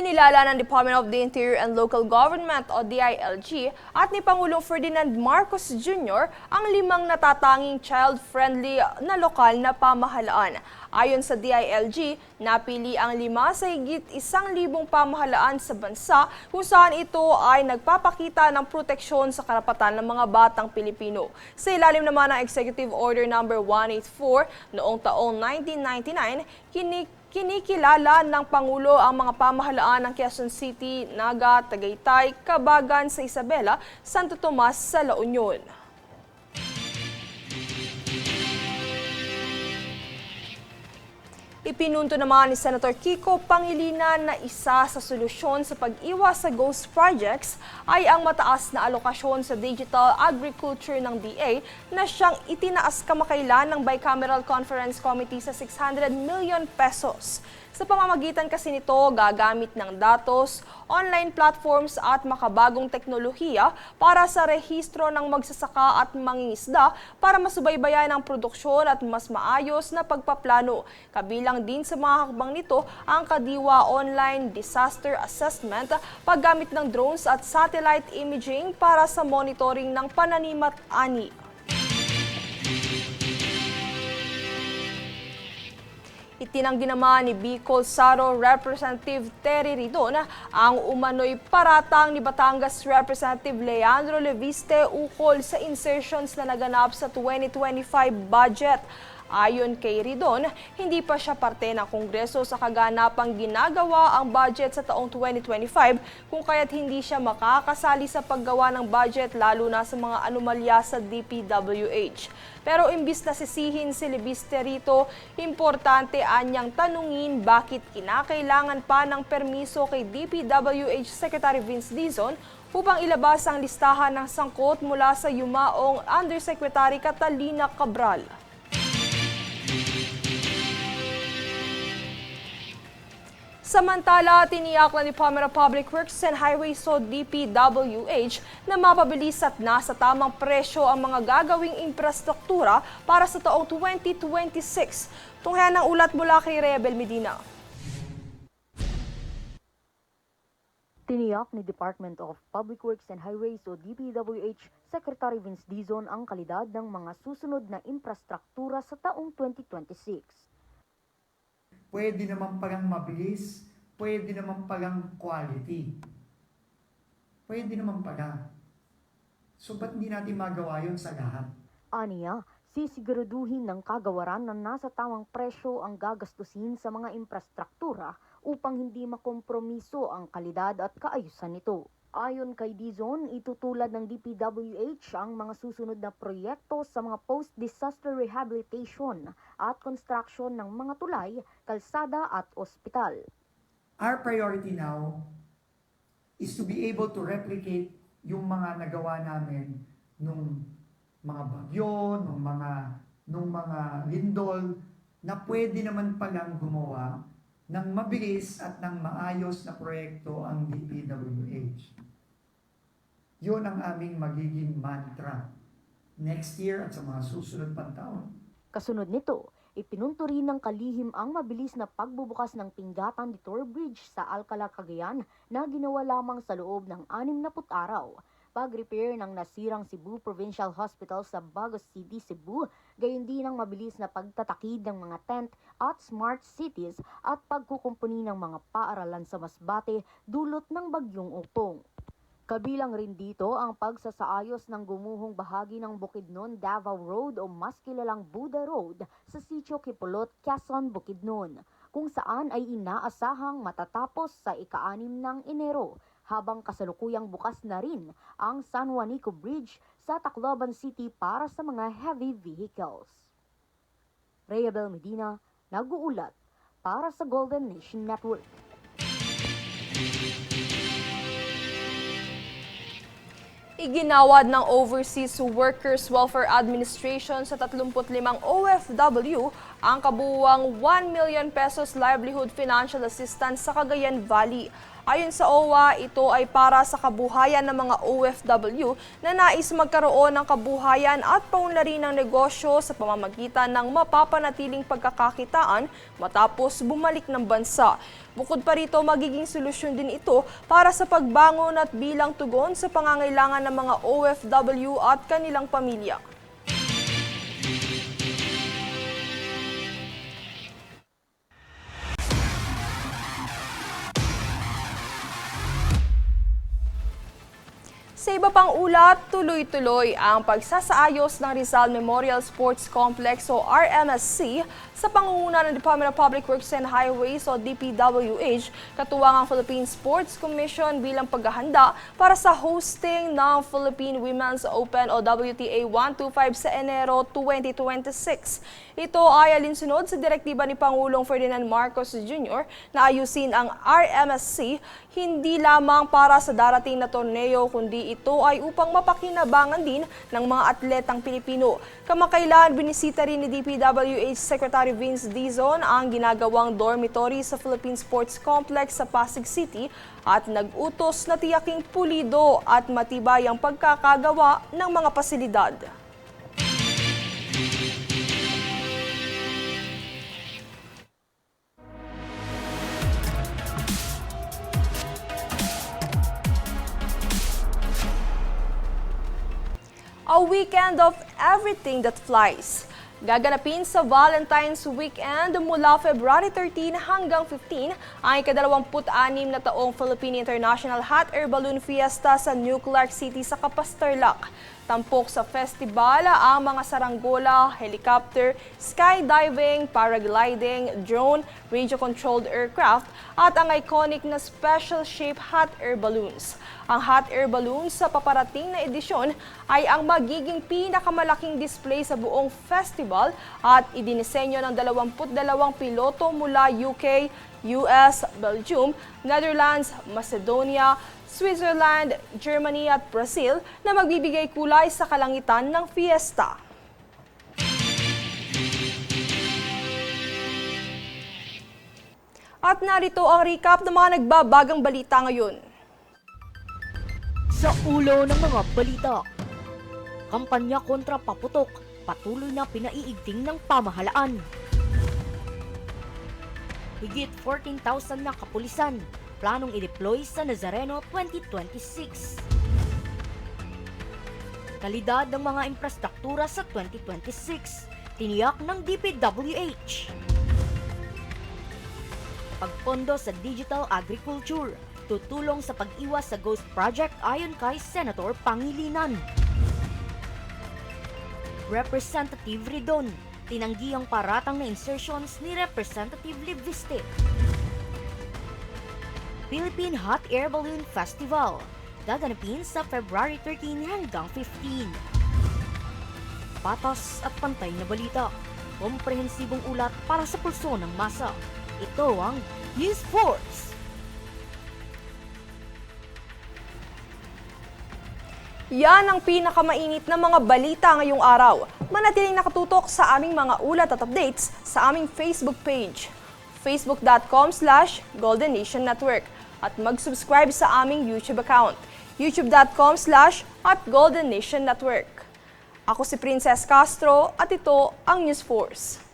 Kinilala ng Department of the Interior and Local Government o DILG at ni Pangulong Ferdinand Marcos Jr. ang 5 natatanging child-friendly na lokal na pamahalaan. Ayon sa DILG, napili ang 5 sa higit 1,000 pamahalaan sa bansa kung saan ito ay nagpapakita ng proteksyon sa karapatan ng mga batang Pilipino. Sa ilalim naman ng Executive Order No. 184 noong taong 1999, Kinikilala ng Pangulo ang mga pamahalaan ng Quezon City, Naga, Tagaytay, Cabagan sa Isabela, Santo Tomas sa La Union. Ipinunto naman ni Senator Kiko Pangilinan na isa sa solusyon sa pag-iwas sa ghost projects ay ang mataas na alokasyon sa digital agriculture ng DA na siyang itinaas kamakailan ng Bicameral Conference Committee sa 600 million pesos. Sa pamamagitan kasi nito, gagamit ng datos, online platforms at makabagong teknolohiya para sa rehistro ng magsasaka at mangingisda para masubaybayan ang produksyon at mas maayos na pagpaplano. Kabilang din sa mga hakbang nito ang Kadiwa Online Disaster Assessment, paggamit ng drones at satellite imaging para sa monitoring ng pananim at ani. Itinanggi naman ni Bicol Saro Representative Terry Ridon ang umano'y paratang ni Batangas Representative Leandro Leviste ukol sa insertions na naganap sa 2025 budget. Ayon kay Ridon, hindi pa siya parte ng Kongreso sa kaganapang ginagawa ang budget sa taong 2025 kung kaya't hindi siya makakasali sa paggawa ng budget lalo na sa mga anomalya sa DPWH. Pero imbis na sisihin si Leviste rito, importante anyang tanungin bakit kinakailangan pa ng permiso kay DPWH Secretary Vince Dizon upang ilabas ang listahan ng sangkot mula sa yumaong Undersecretary Catalina Cabral. Samantala, tiniyak ng Department of Public Works and Highways o DPWH na mapabilis at nasa tamang presyo ang mga gagawing infrastruktura para sa taong 2026. Tunghayan ang ulat mula kay Rebel Medina. Tiniyak ni Department of Public Works and Highways o DPWH Secretary Vince Dizon ang kalidad ng mga susunod na infrastruktura sa taong 2026. Pwede naman palang mabilis, pwede naman palang quality. Pwede naman pala. So ba't hindi natin magawa yun sa lahat? Aniya, sisiguraduhin ng kagawaran na nasa tamang presyo ang gagastusin sa mga infrastruktura upang hindi makompromiso ang kalidad at kaayusan nito. Ayon kay Dizon, itutulad ng DPWH ang mga susunod na proyekto sa mga post-disaster rehabilitation at construction ng mga tulay, kalsada at ospital. Our priority now is to be able to replicate yung mga nagawa namin nung mga bagyo, nung mga lindol, na pwede naman palang gumawa ng mabilis at ng maayos na proyekto ang DPWH. Yun ang aming magiging mantra next year at sa mga susunod pang taon. Kasunod nito, ipinunto rin ng kalihim ang mabilis na pagbubukas ng Pingatan de Tor Bridge sa Alcala, Cagayan na ginawa lamang sa loob ng 60 araw. Pag-repair ng nasirang Cebu Provincial Hospital sa Bagos City, Cebu, gayon din ang mabilis na pagtatakid ng mga tent at smart cities at pagkukumpuni ng mga paaralan sa Masbate dulot ng Bagyong Upong. Kabilang rin dito ang pagsasaayos ng gumuhong bahagi ng Bukidnon Davao Road o mas kilalang Buda Road sa Sitio Kipolot, Quezon, Bukidnon, kung saan ay inaasahang matatapos sa ika-6 ng Enero, habang kasalukuyang bukas na rin ang San Juanico Bridge sa Tacloban City para sa mga heavy vehicles. Rebel Medina, nag-uulat para sa Golden Nation Network. Iginawad ng Overseas Workers Welfare Administration sa 35 OFW ang kabuuang 1 million pesos livelihood financial assistance sa Cagayan Valley. Ayon sa OWA, ito ay para sa kabuhayan ng mga OFW na nais magkaroon ng kabuhayan at paunlarin ng negosyo sa pamamagitan ng mapapanatiling pagkakakitaan matapos bumalik ng bansa. Bukod pa rito, magiging solusyon din ito para sa pagbangon at bilang tugon sa pangangailangan ng mga OFW at kanilang pamilya. Sa iba pang ulat, tuloy-tuloy ang pagsasaayos ng Rizal Memorial Sports Complex o RMSC sa pangunguna ng Department of Public Works and Highways o DPWH, katuwang ang Philippine Sports Commission bilang paghahanda para sa hosting ng Philippine Women's Open o WTA 125 sa Enero 2026. Ito ay alinsunod sa direktiba ni Pangulong Ferdinand Marcos Jr. na ayusin ang RMSC hindi lamang para sa darating na torneo kundi ito ay upang mapakinabangan din ng mga atletang Pilipino. Kamakailan, binisita rin ni DPWH Secretary Vince Dizon ang ginagawang dormitory sa Philippine Sports Complex sa Pasig City at nag-utos na tiyaking pulido at matibay ang pagkakagawa ng mga pasilidad. A weekend of everything that flies. Gaganapin sa Valentine's Weekend mula February 13 hanggang 15 ang ika-26 na taong Philippine International Hot Air Balloon Fiesta sa New Clark City sa Kapastarlak. Tampok sa festival ang mga saranggola, helicopter, skydiving, paragliding, drone, radio-controlled aircraft at ang iconic na special-shaped hot air balloons. Ang hot air balloons sa paparating na edisyon ay ang magiging pinakamalaking display sa buong festival at idinisenyo ng 22 piloto mula UK, US, Belgium, Netherlands, Macedonia, Switzerland, Germany at Brazil na magbibigay kulay sa kalangitan ng fiesta. At narito ang recap ng mga nagbabagang balita ngayon. Sa ulo ng mga balita, kampanya kontra paputok, patuloy na pinaiigting ng pamahalaan. Higit 14,000 na kapulisan, planong i-deploy sa Nazareno 2026. Kalidad ng mga infrastruktura sa 2026, tiniyak ng DPWH. Pagpondo sa digital agriculture, tutulong sa pag-iwas sa ghost project ayon kay Senator Pangilinan. Representative Ridon, tinanggi ang paratang na insertions ni Representative Liviste. Philippine Hot Air Balloon Festival, gaganapin sa February 13 hanggang 15. Patas at pantay na balita, komprehensibong ulat para sa pulso ng masa. Ito ang News Force. Yan ang pinakamainit na mga balita ngayong araw. Manatiling nakatutok sa aming mga ulat at updates sa aming Facebook page, facebook.com/Golden Nation Network, at mag-subscribe sa aming YouTube account, youtube.com/@Golden Nation Network. Ako si Princess Castro at ito ang News Force.